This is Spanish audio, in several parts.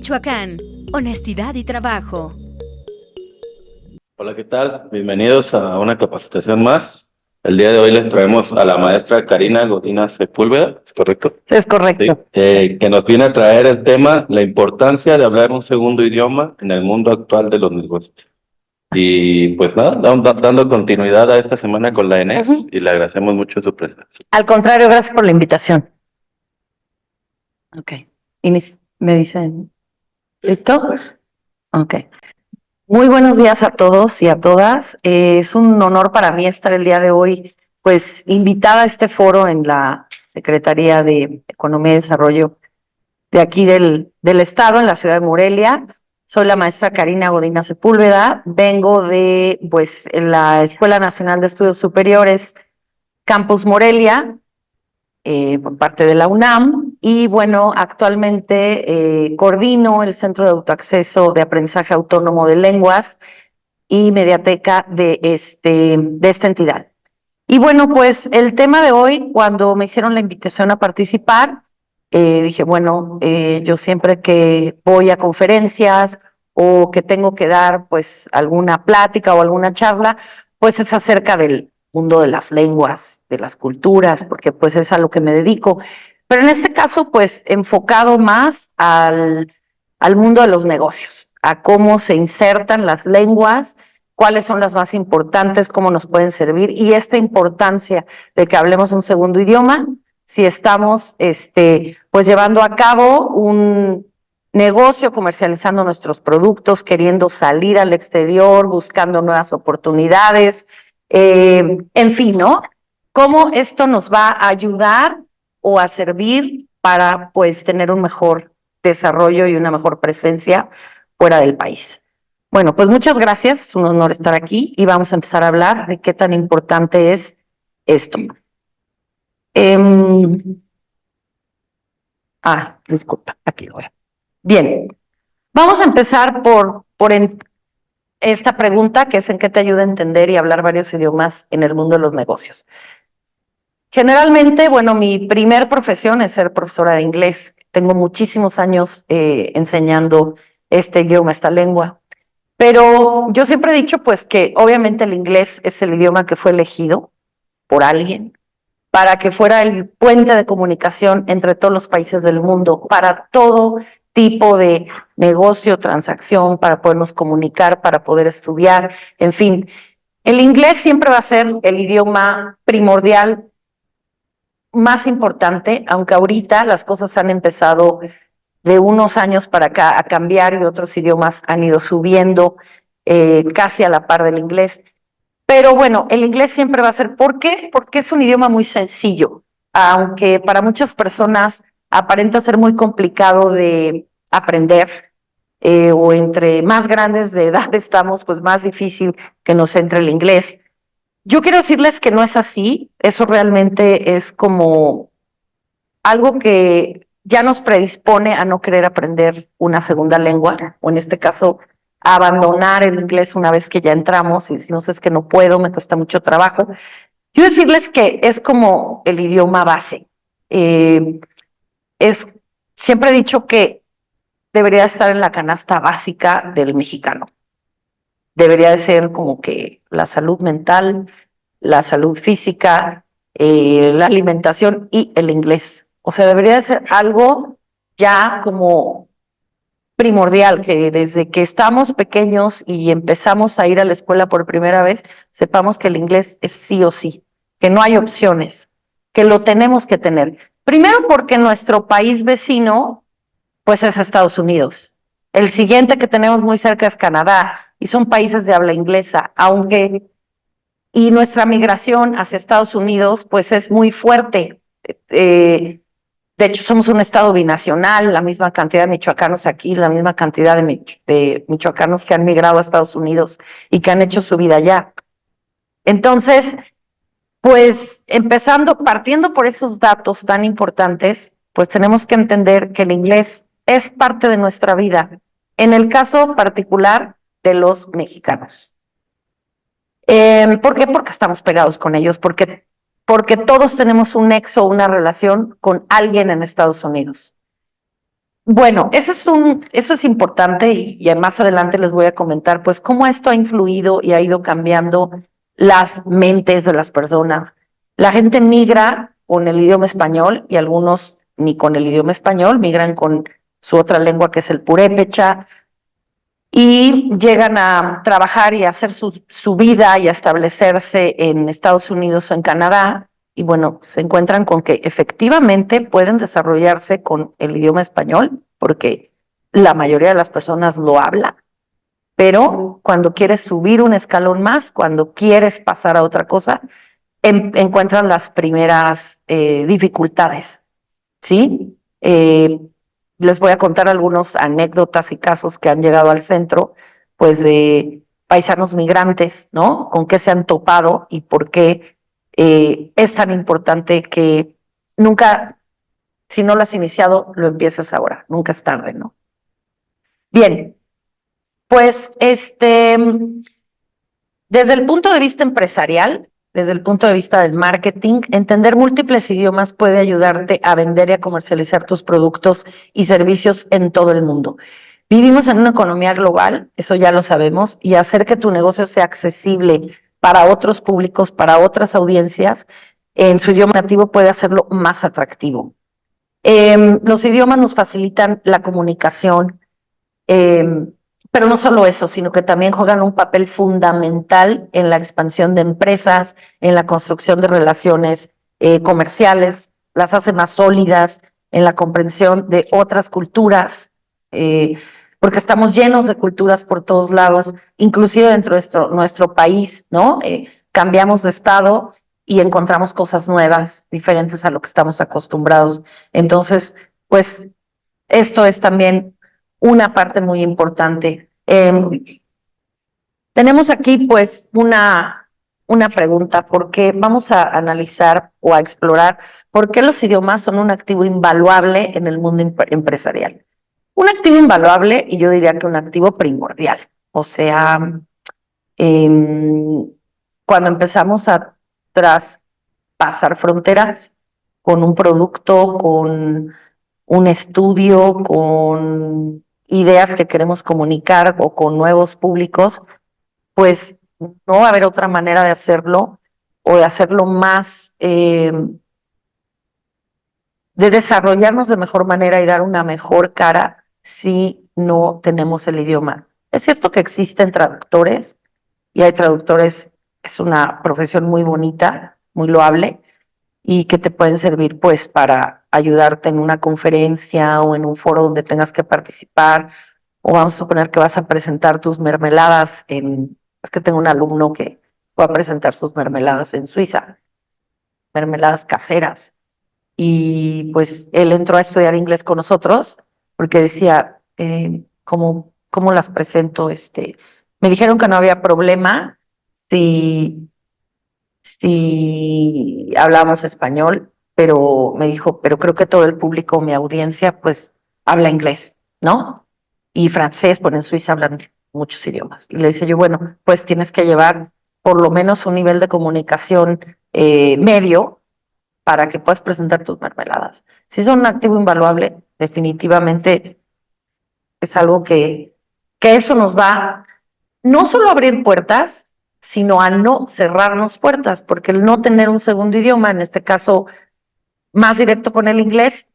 Michoacán, honestidad y trabajo. Hola, ¿qué tal? Bienvenidos a una capacitación más. El día de hoy les traemos a la maestra Karina Godina Sepúlveda, ¿es correcto? Es correcto. Sí, que nos viene a traer el tema, la importancia de hablar un segundo idioma en el mundo actual de los negocios. Y pues nada, dando continuidad a esta semana con la ENES y le agradecemos mucho su presencia. Al contrario, gracias por la invitación. Ok. ¿Me dicen? ¿Listo? Ok. Muy buenos días a todos y a todas. Es un honor para mí estar el día de hoy, pues, invitada a este foro en la Secretaría de Economía y Desarrollo de aquí del Estado, en la ciudad de Morelia. Soy la maestra Karina Godina Sepúlveda. Vengo de, pues, la Escuela Nacional de Estudios Superiores, Campus Morelia, por parte de la UNAM, y bueno, actualmente coordino el Centro de Autoacceso de Aprendizaje Autónomo de Lenguas y Mediateca de esta entidad. Y bueno, pues el tema de hoy, cuando me hicieron la invitación a participar, dije, bueno, yo siempre que voy a conferencias o que tengo que dar pues alguna plática o alguna charla, pues es acerca del mundo de las lenguas, de las culturas, porque pues es a lo que me dedico. Pero en este caso, pues enfocado más al mundo de los negocios, a cómo se insertan las lenguas, cuáles son las más importantes, cómo nos pueden servir, y esta importancia de que hablemos un segundo idioma, si estamos pues llevando a cabo un negocio, comercializando nuestros productos, queriendo salir al exterior, buscando nuevas oportunidades, en fin, ¿no? Cómo esto nos va a ayudar o a servir para pues tener un mejor desarrollo y una mejor presencia fuera del país. Bueno, pues muchas gracias, es un honor estar aquí y vamos a empezar a hablar de qué tan importante es esto. Disculpa, aquí lo veo. Bien, vamos a empezar por esta pregunta, que es en qué te ayuda a entender y hablar varios idiomas en el mundo de los negocios. Generalmente, bueno, mi primer profesión es ser profesora de inglés. Tengo muchísimos años enseñando este idioma, esta lengua. Pero yo siempre he dicho, pues, que obviamente el inglés es el idioma que fue elegido por alguien para que fuera el puente de comunicación entre todos los países del mundo, para todo tipo de negocio, transacción, para podernos comunicar, para poder estudiar, en fin. El inglés siempre va a ser el idioma primordial más importante, aunque ahorita las cosas han empezado de unos años para acá a cambiar y otros idiomas han ido subiendo casi a la par del inglés. Pero bueno, el inglés siempre va a ser, ¿por qué? Porque es un idioma muy sencillo, aunque para muchas personas aparenta ser muy complicado de aprender, o entre más grandes de edad estamos, pues más difícil que nos entre el inglés. Yo quiero decirles que no es así, eso realmente es como algo que ya nos predispone a no querer aprender una segunda lengua, o en este caso, a abandonar el inglés una vez que ya entramos y decimos es que no puedo, me cuesta mucho trabajo. Yo decirles que es como el idioma base. Eh, Siempre he dicho que debería estar en la canasta básica del mexicano. Debería de ser como que la salud mental, la salud física, la alimentación y el inglés. O sea, debería de ser algo ya como primordial, que desde que estamos pequeños y empezamos a ir a la escuela por primera vez, sepamos que el inglés es sí o sí, que no hay opciones, que lo tenemos que tener. Primero porque nuestro país vecino, pues es Estados Unidos. El siguiente que tenemos muy cerca es Canadá, y son países de habla inglesa, y nuestra migración hacia Estados Unidos, pues es muy fuerte. De hecho, somos un estado binacional, la misma cantidad de michoacanos aquí, la misma cantidad de michoacanos que han migrado a Estados Unidos y que han hecho su vida allá. Entonces, pues partiendo por esos datos tan importantes, pues tenemos que entender que el inglés es parte de nuestra vida, en el caso particular de los mexicanos. ¿Por qué? Porque estamos pegados con ellos, porque todos tenemos un nexo, una relación con alguien en Estados Unidos. Bueno, eso es importante y más adelante les voy a comentar, pues, cómo esto ha influido y ha ido cambiando las mentes de las personas. La gente migra con el idioma español y algunos ni con el idioma español, migran con su otra lengua que es el purépecha y llegan a trabajar y a hacer su vida y a establecerse en Estados Unidos o en Canadá. Y bueno, se encuentran con que efectivamente pueden desarrollarse con el idioma español, porque la mayoría de las personas lo habla, pero cuando quieres subir un escalón más, cuando quieres pasar a otra cosa, encuentran las primeras dificultades, ¿sí? Les voy a contar algunas anécdotas y casos que han llegado al centro, pues de paisanos migrantes, ¿no? Con qué se han topado y por qué es tan importante que nunca, si no lo has iniciado, lo empieces ahora, nunca es tarde, ¿no? Bien, pues desde el punto de vista empresarial, desde el punto de vista del marketing, entender múltiples idiomas puede ayudarte a vender y a comercializar tus productos y servicios en todo el mundo. Vivimos en una economía global, eso ya lo sabemos, y hacer que tu negocio sea accesible para otros públicos, para otras audiencias, en su idioma nativo puede hacerlo más atractivo. Los idiomas nos facilitan la comunicación, eh, pero no solo eso, sino que también juegan un papel fundamental en la expansión de empresas, en la construcción de relaciones comerciales, las hace más sólidas, en la comprensión de otras culturas, eh, porque estamos llenos de culturas por todos lados, inclusive dentro de nuestro país, ¿no? Cambiamos de estado y encontramos cosas nuevas, diferentes a lo que estamos acostumbrados. Entonces, pues esto es también una parte muy importante. Tenemos aquí pues una pregunta, porque vamos a analizar o a explorar por qué los idiomas son un activo invaluable en el mundo empresarial. Un activo invaluable y yo diría que un activo primordial. O sea, cuando empezamos a traspasar fronteras con un producto, con un estudio, con ideas que queremos comunicar o con nuevos públicos, pues no va a haber otra manera de hacerlo o de hacerlo más, de desarrollarnos de mejor manera y dar una mejor cara si no tenemos el idioma. Es cierto que existen traductores y hay traductores, es una profesión muy bonita, muy loable, y que te pueden servir pues para ayudarte en una conferencia o en un foro donde tengas que participar, o vamos a suponer que vas a presentar tus mermeladas es que tengo un alumno que va a presentar sus mermeladas en Suiza, mermeladas caseras, y pues él entró a estudiar inglés con nosotros porque decía, ¿cómo las presento? Me dijeron que no había problema si hablábamos español, pero me dijo, pero creo que todo el público, mi audiencia, pues habla inglés, ¿no? Y francés, pues en Suiza hablan muchos idiomas. Y le dice yo, bueno, pues tienes que llevar por lo menos un nivel de comunicación medio para que puedas presentar tus mermeladas. Si son un activo invaluable, definitivamente es algo que eso nos va no solo a abrir puertas, sino a no cerrarnos puertas, porque el no tener un segundo idioma, en este caso más directo con el inglés,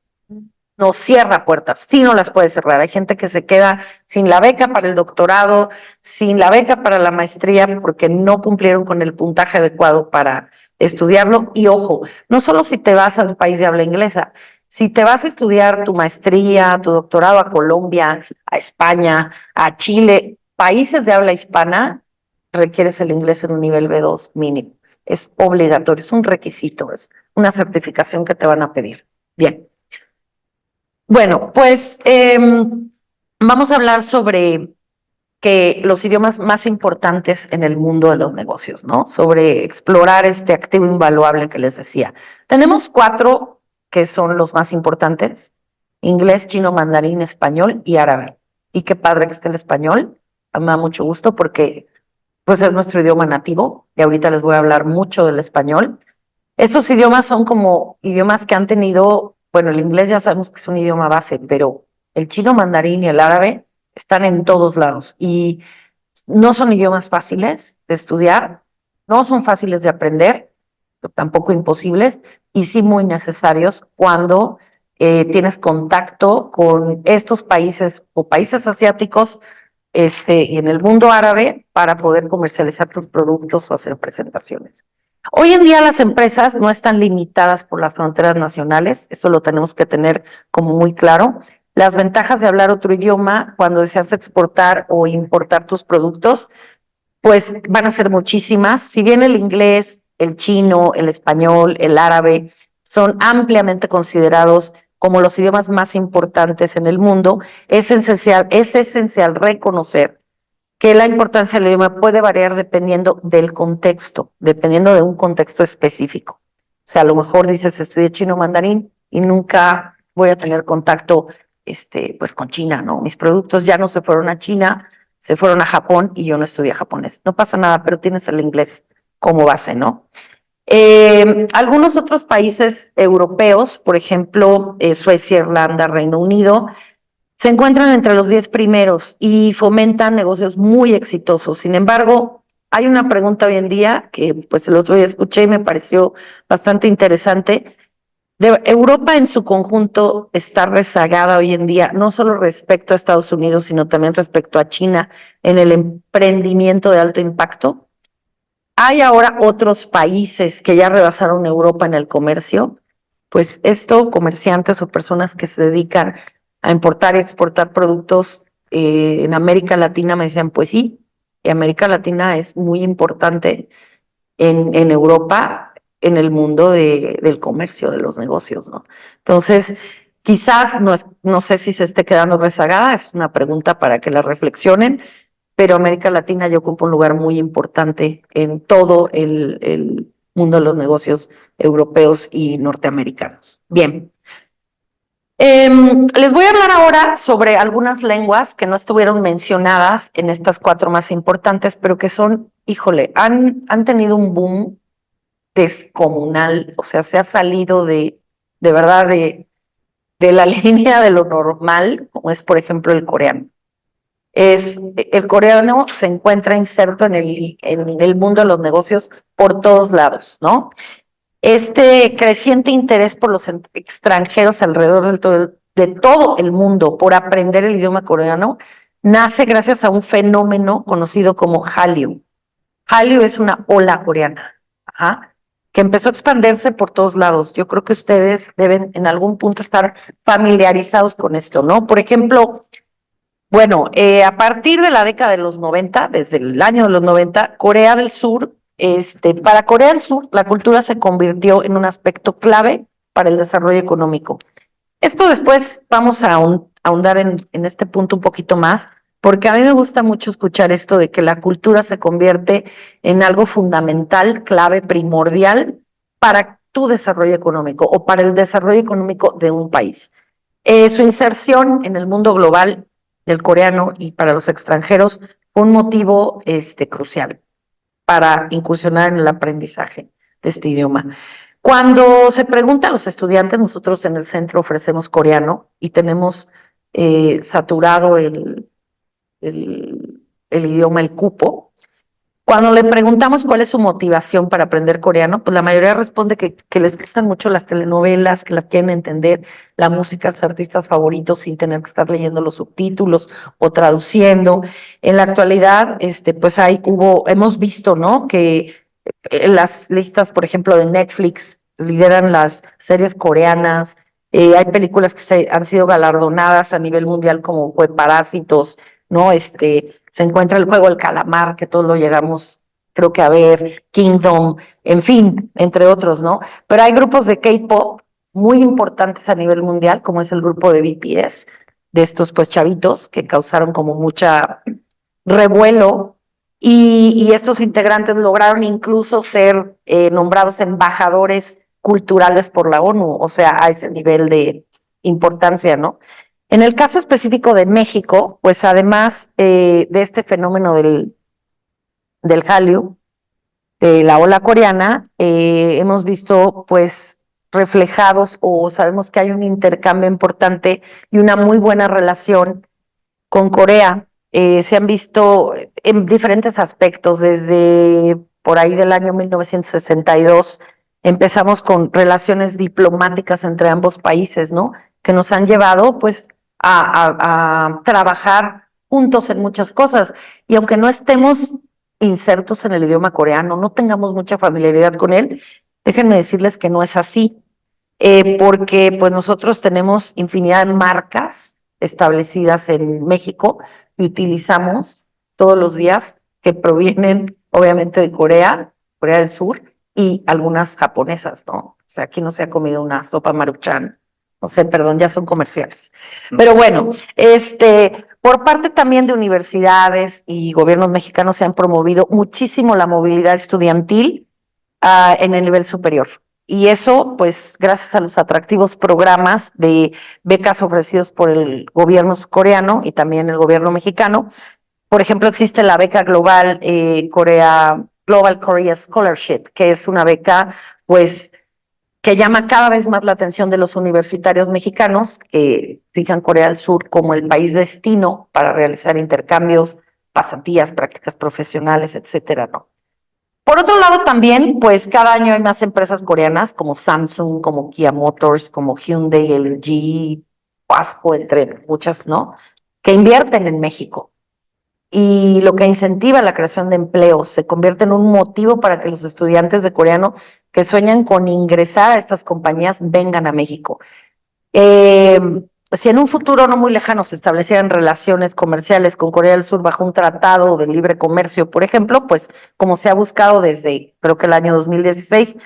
nos cierra puertas, sí no las puede cerrar. Hay gente que se queda sin la beca para el doctorado, sin la beca para la maestría, porque no cumplieron con el puntaje adecuado para estudiarlo. Y ojo, no solo si te vas a un país de habla inglesa, si te vas a estudiar tu maestría, tu doctorado a Colombia, a España, a Chile, países de habla hispana, requieres el inglés en un nivel B2 mínimo. Es obligatorio, es un requisito, es una certificación que te van a pedir. Bien. Bueno, pues vamos a hablar sobre que los idiomas más importantes en el mundo de los negocios, ¿no? Sobre explorar este activo invaluable que les decía. Tenemos 4 que son los más importantes: inglés, chino, mandarín, español y árabe. Y qué padre que esté el español, me da mucho gusto porque pues es nuestro idioma nativo y ahorita les voy a hablar mucho del español. Estos idiomas son como idiomas que han tenido, bueno, el inglés ya sabemos que es un idioma base, pero el chino mandarín y el árabe están en todos lados y no son idiomas fáciles de estudiar, no son fáciles de aprender, pero tampoco imposibles, y sí muy necesarios cuando tienes contacto con estos países o países asiáticos y en el mundo árabe para poder comercializar tus productos o hacer presentaciones. Hoy en día las empresas no están limitadas por las fronteras nacionales, eso lo tenemos que tener como muy claro. Las ventajas de hablar otro idioma cuando deseas exportar o importar tus productos, pues van a ser muchísimas. Si bien el inglés, el chino, el español, el árabe son ampliamente considerados como los idiomas más importantes en el mundo, es esencial reconocer que la importancia del idioma puede variar dependiendo del contexto, dependiendo de un contexto específico. O sea, a lo mejor dices, estudié chino mandarín y nunca voy a tener contacto pues con China, ¿no? Mis productos ya no se fueron a China, se fueron a Japón y yo no estudié japonés. No pasa nada, pero tienes el inglés como base, ¿no? Algunos otros países europeos, por ejemplo, Suecia, Irlanda, Reino Unido, se encuentran entre los 10 primeros y fomentan negocios muy exitosos. Sin embargo, hay una pregunta hoy en día que pues el otro día escuché y me pareció bastante interesante. Europa en su conjunto está rezagada hoy en día, no solo respecto a Estados Unidos, sino también respecto a China en el emprendimiento de alto impacto. Hay ahora otros países que ya rebasaron Europa en el comercio, pues esto, comerciantes o personas que se dedican a importar y exportar productos en América Latina me decían, pues sí, y América Latina es muy importante en Europa, en el mundo del comercio, de los negocios, ¿no? Entonces, quizás no sé si se esté quedando rezagada, es una pregunta para que la reflexionen, pero América Latina ya ocupa un lugar muy importante en todo el mundo de los negocios europeos y norteamericanos. Bien. Les voy a hablar ahora sobre algunas lenguas que no estuvieron mencionadas en estas 4 más importantes, pero que son, híjole, han tenido un boom descomunal, o sea, se ha salido de verdad de la línea de lo normal, como es, por ejemplo, el coreano. El coreano se encuentra inserto en el mundo de los negocios por todos lados, ¿no? Este creciente interés por los extranjeros alrededor de todo el mundo por aprender el idioma coreano nace gracias a un fenómeno conocido como Hallyu. Hallyu es una ola coreana, ajá, que empezó a expandirse por todos lados. Yo creo que ustedes deben en algún punto estar familiarizados con esto, ¿no? Por ejemplo, bueno, a partir de la década de los 90, desde el año de los 90, Corea del Sur, para Corea del Sur, la cultura se convirtió en un aspecto clave para el desarrollo económico. Esto después vamos a ahondar en este punto un poquito más, porque a mí me gusta mucho escuchar esto de que la cultura se convierte en algo fundamental, clave, primordial para tu desarrollo económico o para el desarrollo económico de un país. Su inserción en el mundo global del coreano y para los extranjeros fue un motivo crucial para incursionar en el aprendizaje de este idioma. Cuando se pregunta a los estudiantes, nosotros en el centro ofrecemos coreano y tenemos saturado el idioma, el cupo. Cuando le preguntamos cuál es su motivación para aprender coreano, pues la mayoría responde que les gustan mucho las telenovelas, que las quieren entender, la música, sus artistas favoritos sin tener que estar leyendo los subtítulos o traduciendo. En la actualidad, pues hemos visto, ¿no? Que las listas, por ejemplo, de Netflix lideran las series coreanas. Hay películas que han sido galardonadas a nivel mundial como fue Parásitos, ¿no? Se encuentra el juego El Calamar, que todos lo llegamos, creo que a ver, Kingdom, en fin, entre otros, ¿no? Pero hay grupos de K-pop muy importantes a nivel mundial, como es el grupo de BTS, de estos pues chavitos que causaron como mucha revuelo y estos integrantes lograron incluso ser nombrados embajadores culturales por la ONU, o sea, a ese nivel de importancia, ¿no? En el caso específico de México, pues además de este fenómeno del Hallyu, de la ola coreana, hemos visto pues reflejados o sabemos que hay un intercambio importante y una muy buena relación con Corea. Se han visto en diferentes aspectos, desde por ahí del año 1962 empezamos con relaciones diplomáticas entre ambos países, ¿no? Que nos han llevado pues a trabajar juntos en muchas cosas. Y aunque no estemos insertos en el idioma coreano, no tengamos mucha familiaridad con él, déjenme decirles que no es así, porque pues nosotros tenemos infinidad de marcas establecidas en México que utilizamos todos los días, que provienen obviamente de Corea, Corea del Sur, y algunas japonesas, ¿no? O sea, aquí no se ha comido una sopa Maruchan, no sé, perdón, ya son comerciales. Pero bueno, por parte también de universidades y gobiernos mexicanos se han promovido muchísimo la movilidad estudiantil en el nivel superior. Y eso, pues, gracias a los atractivos programas de becas ofrecidos por el gobierno coreano y también el gobierno mexicano. Por ejemplo, existe la beca global Global Korea Scholarship, que es una beca, pues, que llama cada vez más la atención de los universitarios mexicanos, que fijan Corea del Sur como el país destino para realizar intercambios, pasantías, prácticas profesionales, etcétera, ¿no? Por otro lado, también, pues cada año hay más empresas coreanas como Samsung, como Kia Motors, como Hyundai, LG, Pasco, entre muchas, ¿no? Que invierten en México. Y lo que incentiva la creación de empleos se convierte en un motivo para que los estudiantes de coreano que sueñan con ingresar a estas compañías vengan a México. Eh, si en un futuro no muy lejano se establecieran relaciones comerciales con Corea del Sur bajo un tratado de libre comercio, por ejemplo, pues como se ha buscado desde creo que el año 2016,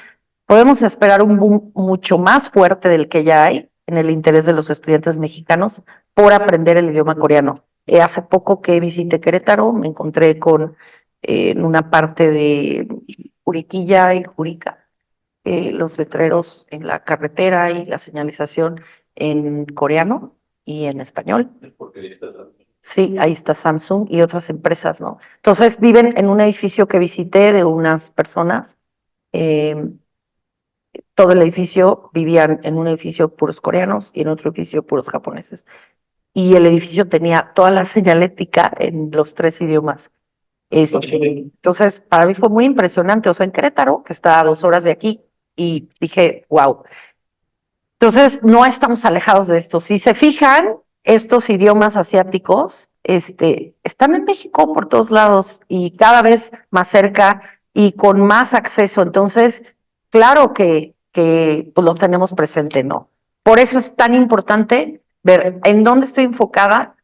podemos esperar un boom mucho más fuerte del que ya hay en el interés de los estudiantes mexicanos por aprender el idioma coreano. Hace poco que visité Querétaro, me encontré con en una parte de Juriquilla y Jurica, los letreros en la carretera y la señalización en coreano y en español. Sí, ahí está Samsung y otras empresas, ¿no? Entonces viven en un edificio que visité de unas personas. eh, Todo el edificio vivían en un edificio puros coreanos y en otro edificio puros japoneses. Y el edificio tenía toda la señalética en los tres idiomas. Entonces, para mí fue muy impresionante. O sea, en Querétaro, que está a 2 horas de aquí, y dije, wow. Entonces, no estamos alejados de esto. Si se fijan, estos idiomas asiáticos, están en México por todos lados y cada vez más cerca y con más acceso. Entonces, claro que pues, lo tenemos presente, ¿no? Por eso es tan importante ver en dónde estoy enfocada,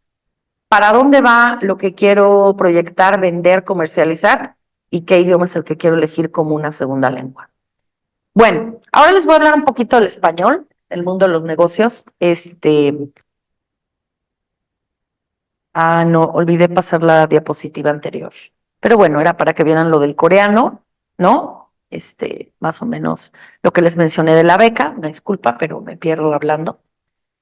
para dónde va lo que quiero proyectar, vender, comercializar y qué idioma es el que quiero elegir como una segunda lengua. Bueno, ahora les voy a hablar un poquito del español, el mundo de los negocios. No, olvidé pasar la diapositiva anterior. Pero bueno, era para que vieran lo del coreano, ¿no? Más o menos lo que les mencioné de la beca, una disculpa, pero me pierdo hablando.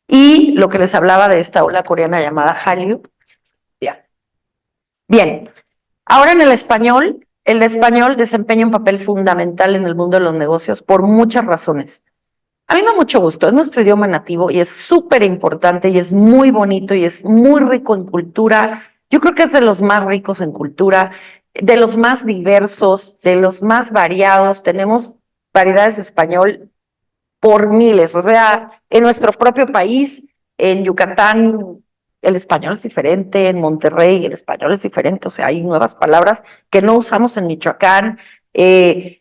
Y lo que les hablaba de esta ola coreana llamada Hallyu. Ya. Bien, ahora en el español desempeña un papel fundamental en el mundo de los negocios por muchas razones. A mí me da mucho gusto, es nuestro idioma nativo y es súper importante y es muy bonito y es muy rico en cultura. Yo creo que es de los más ricos en cultura, de los más diversos, de los más variados. Tenemos variedades de español por miles. O sea, en nuestro propio país, en Yucatán, el español es diferente, en Monterrey el español es diferente. O sea, hay nuevas palabras que no usamos en Michoacán,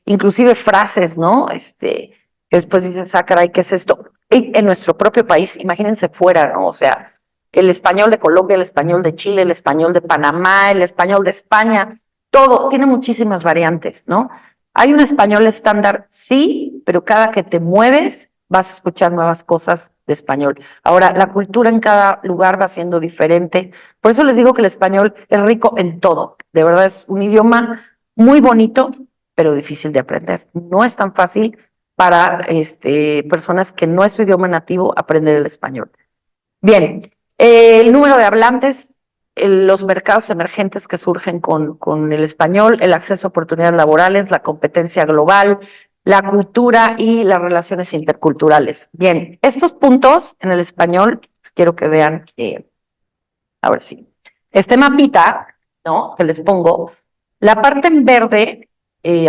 inclusive frases, ¿no? Que después dices, ah, caray, ¿qué es esto? Y en nuestro propio país, imagínense fuera, ¿no? O sea, el español de Colombia, el español de Chile, el español de Panamá, el español de España, todo tiene muchísimas variantes, ¿no? Hay un español estándar, sí, pero cada que te mueves vas a escuchar nuevas cosas de español. Ahora, la cultura en cada lugar va siendo diferente. Por eso les digo que el español es rico en todo. De verdad es un idioma muy bonito, pero difícil de aprender. No es tan fácil para personas que no es su idioma nativo aprender el español. Bien, el número de hablantes, los mercados emergentes que surgen con el español, el acceso a oportunidades laborales, la competencia global, la cultura y las relaciones interculturales. Bien, estos puntos en el español, pues, quiero que vean, ahora sí, este mapita, ¿no? Que les pongo, la parte en verde,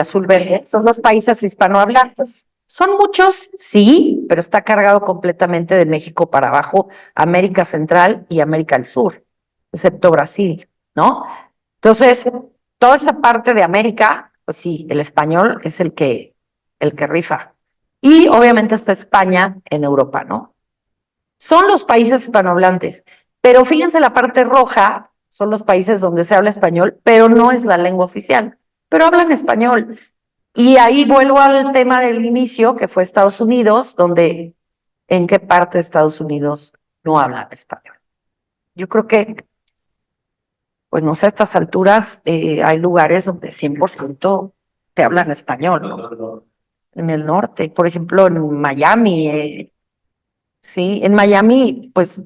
azul verde, son los países hispanohablantes. Son muchos, sí, pero está cargado completamente de México para abajo, América Central y América del Sur, excepto Brasil, ¿no? Entonces, toda esta parte de América, pues sí, el español es el que rifa. Y obviamente está España en Europa, ¿no? Son los países hispanohablantes, pero fíjense la parte roja, son los países donde se habla español, pero no es la lengua oficial, pero hablan español. Y ahí vuelvo al tema del inicio, que fue Estados Unidos, donde ¿en qué parte de Estados Unidos no hablan español? Yo creo que, pues no sé, a estas alturas hay lugares donde 100% te hablan español, ¿no? En el norte, por ejemplo, en Miami, sí, en Miami, pues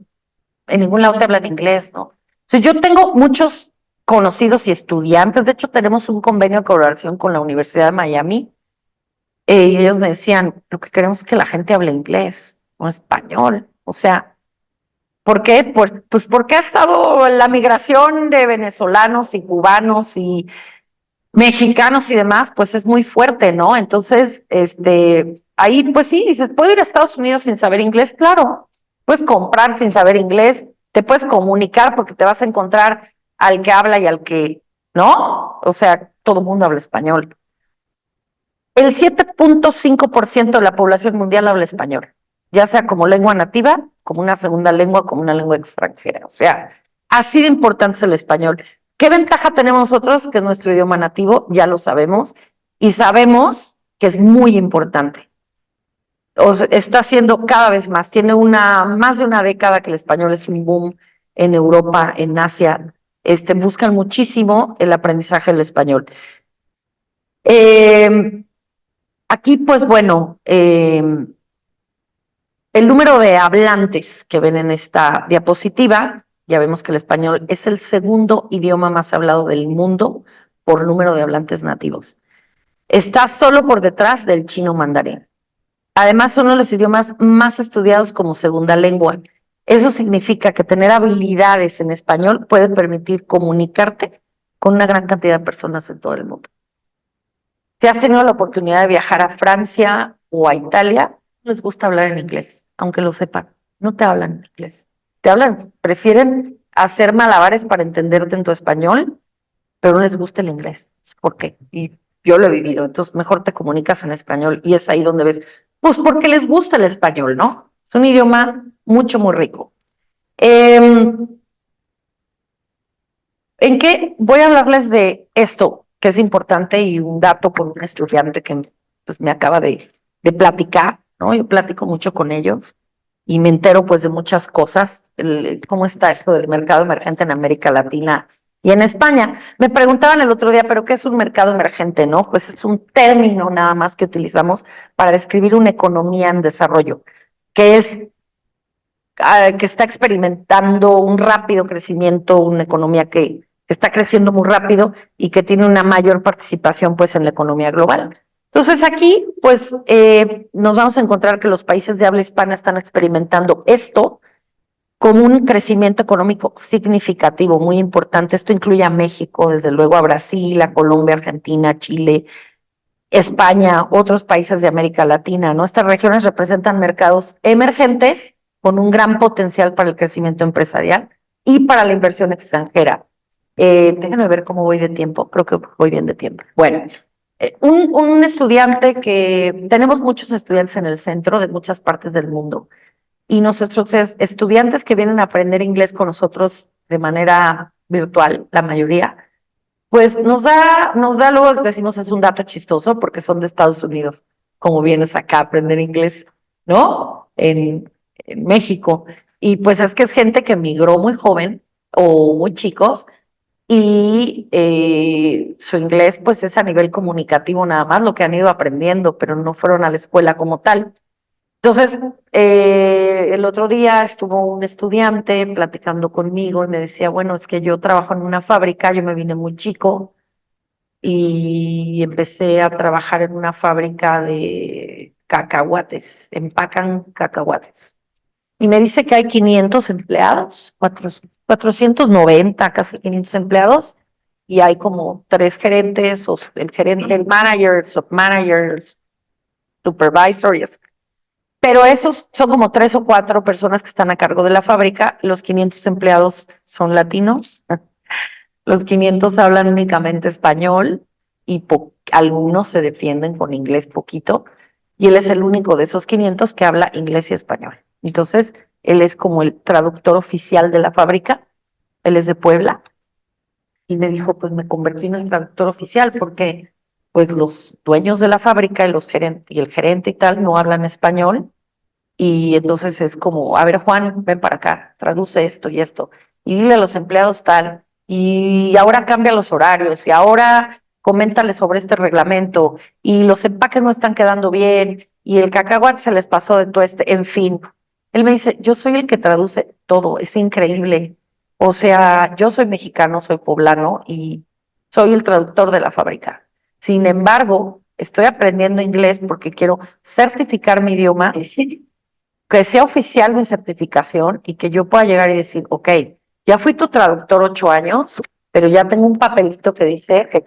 en ningún lado te hablan inglés, ¿no? Entonces, yo tengo muchos conocidos y estudiantes, de hecho tenemos un convenio de colaboración con la Universidad de Miami, y ellos me decían, lo que queremos es que la gente hable inglés, no español, o sea, ¿por qué? Pues porque ha estado la migración de venezolanos y cubanos y mexicanos y demás, pues es muy fuerte, ¿no? Entonces, ahí pues sí, dices, ¿puedo ir a Estados Unidos sin saber inglés? Claro, puedes comprar sin saber inglés, te puedes comunicar porque te vas a encontrar al que habla y al que, ¿no? O sea, todo el mundo habla español. El 7.5% de la población mundial habla español, ya sea como lengua nativa, como una segunda lengua, como una lengua extranjera. O sea, así de importante es el español. ¿Qué ventaja tenemos nosotros? Que es nuestro idioma nativo, ya lo sabemos, y sabemos que es muy importante. O sea, está haciendo cada vez más. Tiene más de una década que el español es un boom en Europa, en Asia. Buscan muchísimo el aprendizaje del español. Eh, Aquí, pues bueno, el número de hablantes que ven en esta diapositiva, ya vemos que el español es el segundo idioma más hablado del mundo por número de hablantes nativos. Está solo por detrás del chino mandarín. Además, son uno de los idiomas más estudiados como segunda lengua. Eso significa que tener habilidades en español puede permitir comunicarte con una gran cantidad de personas en todo el mundo. Si has tenido la oportunidad de viajar a Francia o a Italia, les gusta hablar en inglés, aunque lo sepan, no te hablan inglés. Te hablan, prefieren hacer malabares para entenderte en tu español, pero no les gusta el inglés. ¿Por qué? Y yo lo he vivido, entonces mejor te comunicas en español y es ahí donde ves, pues porque les gusta el español, ¿no? Es un idioma mucho, muy rico. ¿En qué voy a hablarles de esto, que es importante y un dato por un estudiante que pues, me acaba de platicar, ¿no? Yo platico mucho con ellos y me entero pues de muchas cosas, cómo está esto del mercado emergente en América Latina y en España. Me preguntaban el otro día, ¿pero qué es un mercado emergente, no? Pues es un término nada más que utilizamos para describir una economía en desarrollo, que es que está experimentando un rápido crecimiento, una economía que está creciendo muy rápido y que tiene una mayor participación pues en la economía global. Entonces aquí pues nos vamos a encontrar que los países de habla hispana están experimentando esto como un crecimiento económico significativo, muy importante. Esto incluye a México, desde luego a Brasil, a Colombia, Argentina, Chile, España, otros países de América Latina, ¿no? Estas regiones representan mercados emergentes con un gran potencial para el crecimiento empresarial y para la inversión extranjera. Déjenme ver cómo voy de tiempo, creo que voy bien de tiempo. Bueno, un estudiante que tenemos muchos estudiantes en el centro de muchas partes del mundo y nuestros estudiantes que vienen a aprender inglés con nosotros de manera virtual, la mayoría, pues luego decimos es un dato chistoso porque son de Estados Unidos, como vienes acá a aprender inglés, ¿no? En México. Y pues es que es gente que migró muy joven o muy chicos y su inglés pues es a nivel comunicativo nada más lo que han ido aprendiendo, pero no fueron a la escuela como tal. Entonces, el otro día estuvo un estudiante platicando conmigo y me decía, bueno, es que yo trabajo en una fábrica, yo me vine muy chico y empecé a trabajar en una fábrica de cacahuates, empacan cacahuates. Y me dice que hay 500 empleados, 490, casi 500 empleados, y hay como tres gerentes, o el gerente, el manager, submanagers, supervisor, y así. Pero esos son como tres o cuatro personas que están a cargo de la fábrica. Los 500 empleados son latinos. Los 500 hablan únicamente español y algunos se defienden con inglés poquito. Y él es el único de esos 500 que habla inglés y español. Entonces, él es como el traductor oficial de la fábrica. Él es de Puebla. Y me dijo, pues me convertí en el traductor oficial porque pues los dueños de la fábrica y, y el gerente y tal no hablan español y entonces es como, a ver, Juan, ven para acá, traduce esto y esto, y dile a los empleados tal, y ahora cambia los horarios, y ahora coméntale sobre este reglamento, y los empaques no están quedando bien, y el cacahuate se les pasó de todo en fin. Él me dice, yo soy el que traduce todo, es increíble. O sea, yo soy mexicano, soy poblano, y soy el traductor de la fábrica. Sin embargo, estoy aprendiendo inglés porque quiero certificar mi idioma, que sea oficial mi certificación y que yo pueda llegar y decir, ok, ya fui tu traductor 8 años, pero ya tengo un papelito que dice que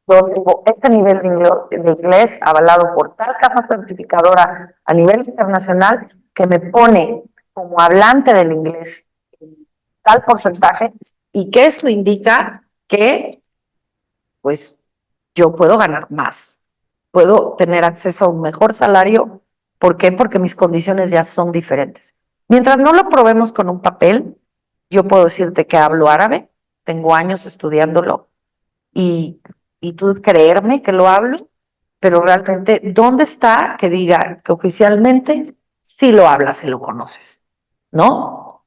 yo tengo este nivel de inglés avalado por tal casa certificadora a nivel internacional que me pone como hablante del inglés tal porcentaje y que esto indica que pues yo puedo ganar más, puedo tener acceso a un mejor salario. ¿Por qué? Porque mis condiciones ya son diferentes. Mientras no lo probemos con un papel, yo puedo decirte que hablo árabe, tengo años estudiándolo y, y tú creerme que lo hablo, pero realmente, ¿dónde está que diga que oficialmente sí lo hablas y lo conoces? ¿No?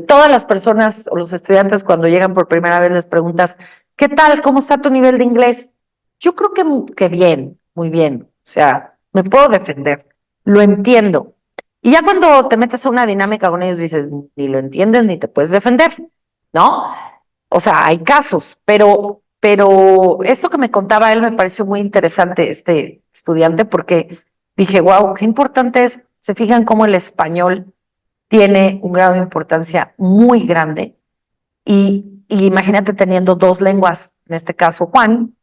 Todas las personas o los estudiantes cuando llegan por primera vez les preguntas, ¿qué tal? ¿Cómo está tu nivel de inglés? Yo creo que bien, muy bien. O sea, me puedo defender, lo entiendo. Y ya cuando te metes a una dinámica con ellos dices, ni lo entiendes ni te puedes defender, ¿no? O sea, hay casos, pero esto que me contaba él me pareció muy interesante, este estudiante, porque dije, wow, qué importante es, se fijan cómo el español tiene un grado de importancia muy grande y imagínate teniendo dos lenguas, en este caso Juan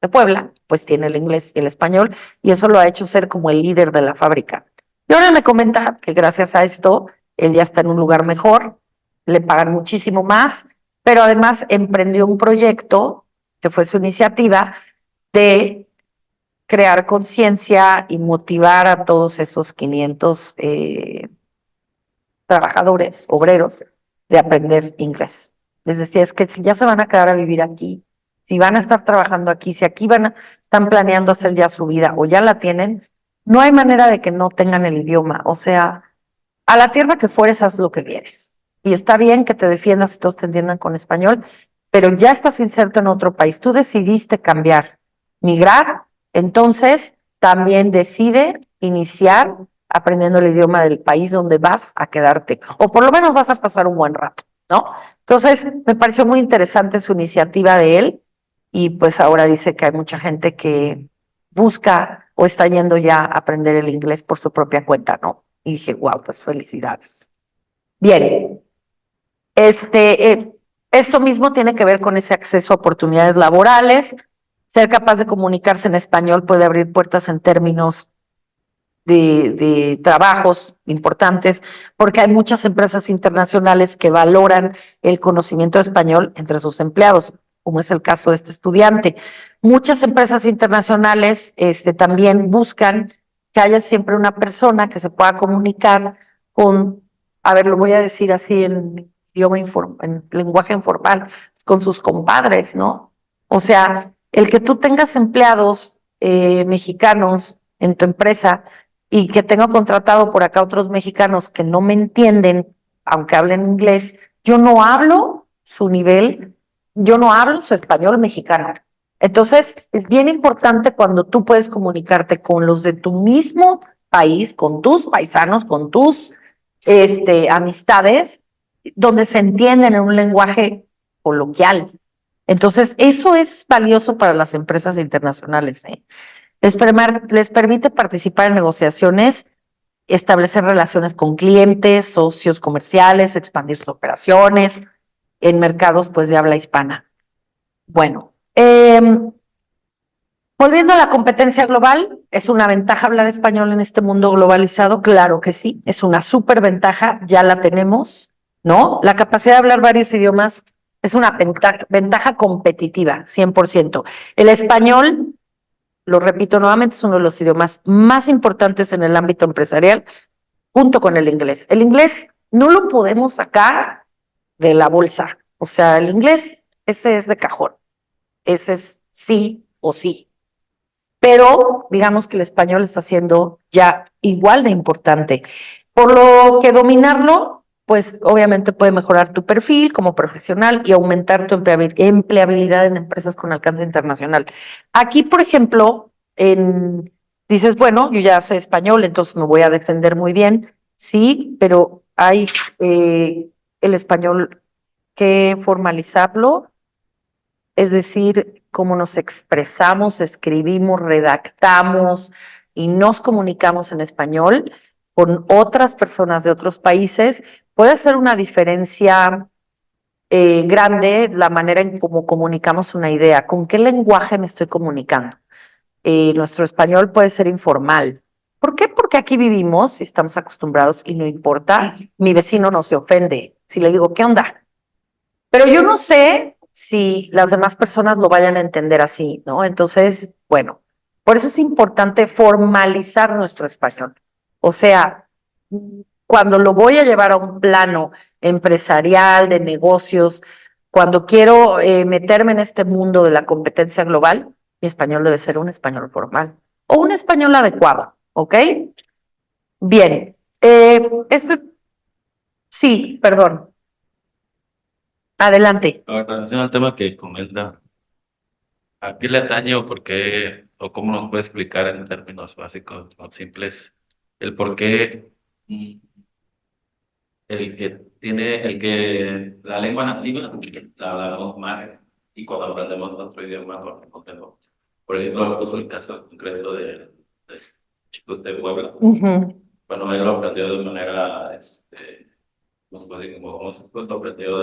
de Puebla, pues tiene el inglés y el español y eso lo ha hecho ser como el líder de la fábrica. Y ahora me comenta que gracias a esto él ya está en un lugar mejor, le pagan muchísimo más, pero además emprendió un proyecto que fue su iniciativa de crear conciencia y motivar a todos esos 500 trabajadores, obreros, de aprender inglés. Les decía, es que si ya se van a quedar a vivir aquí, si van a estar trabajando aquí, si aquí están planeando hacer ya su vida o ya la tienen, no hay manera de que no tengan el idioma. O sea, a la tierra que fueres, haz lo que vienes. Y está bien que te defiendas y todos te entiendan con español, pero ya estás inserto en otro país. Tú decidiste cambiar, migrar, entonces también decide iniciar aprendiendo el idioma del país donde vas a quedarte, o por lo menos vas a pasar un buen rato, ¿no? Entonces, me pareció muy interesante su iniciativa de él, y pues ahora dice que hay mucha gente que busca o está yendo ya a aprender el inglés por su propia cuenta, ¿no? Y dije, wow, pues felicidades. Bien, esto mismo tiene que ver con ese acceso a oportunidades laborales. Ser capaz de comunicarse en español puede abrir puertas en términos de trabajos importantes, porque hay muchas empresas internacionales que valoran el conocimiento de español entre sus empleados, como es el caso de este estudiante. Muchas empresas internacionales también buscan que haya siempre una persona que se pueda comunicar con, a ver, lo voy a decir así en idioma en lenguaje informal, con sus compadres, ¿no? O sea, el que tú tengas empleados mexicanos en tu empresa y que tengo contratado por acá otros mexicanos que no me entienden, aunque hablen inglés, yo no hablo su nivel, yo no hablo su español mexicano. Entonces, es bien importante cuando tú puedes comunicarte con los de tu mismo país, con tus paisanos, con tus amistades, donde se entienden en un lenguaje coloquial. Entonces, eso es valioso para las empresas internacionales, ¿eh? Les permite participar en negociaciones, establecer relaciones con clientes, socios comerciales, expandir sus operaciones en mercados pues de habla hispana. Bueno, volviendo a la competencia global, ¿es una ventaja hablar español en este mundo globalizado? Claro que sí, es una súper ventaja, ya la tenemos, ¿no? La capacidad de hablar varios idiomas es una ventaja competitiva, 100%. El español, lo repito nuevamente, es uno de los idiomas más importantes en el ámbito empresarial, junto con el inglés. El inglés no lo podemos sacar de la bolsa, o sea, el inglés, ese es de cajón, ese es sí o sí. Pero digamos que el español está siendo ya igual de importante. Por lo que dominarlo, pues obviamente puede mejorar tu perfil como profesional y aumentar tu empleabilidad en empresas con alcance internacional. Aquí, por ejemplo, dices, bueno, yo ya sé español, entonces me voy a defender muy bien. Sí, pero hay el español que formalizarlo, es decir, cómo nos expresamos, escribimos, redactamos y nos comunicamos en español con otras personas de otros países, puede hacer una diferencia grande la manera en cómo comunicamos una idea, con qué lenguaje me estoy comunicando. Nuestro español puede ser informal. ¿Por qué? Porque aquí vivimos y estamos acostumbrados y no importa, mi vecino no se ofende. Si le digo, ¿qué onda? Pero yo no sé si las demás personas lo vayan a entender así, ¿no? Entonces, bueno, por eso es importante formalizar nuestro español. O sea, cuando lo voy a llevar a un plano empresarial, de negocios, cuando quiero meterme en este mundo de la competencia global, mi español debe ser un español formal o un español adecuado, ¿ok? Bien, sí, perdón, adelante. En relación al tema que comenta, ¿a qué le atañe o por qué, o cómo nos puede explicar en términos básicos o simples el por qué el que la lengua nativa la hablamos más y cuando aprendemos otro idioma lo aprendemos? Por ejemplo, puso el caso concreto de chicos de Puebla. Bueno, él lo aprendió de manera, no sé cómo se lo aprendió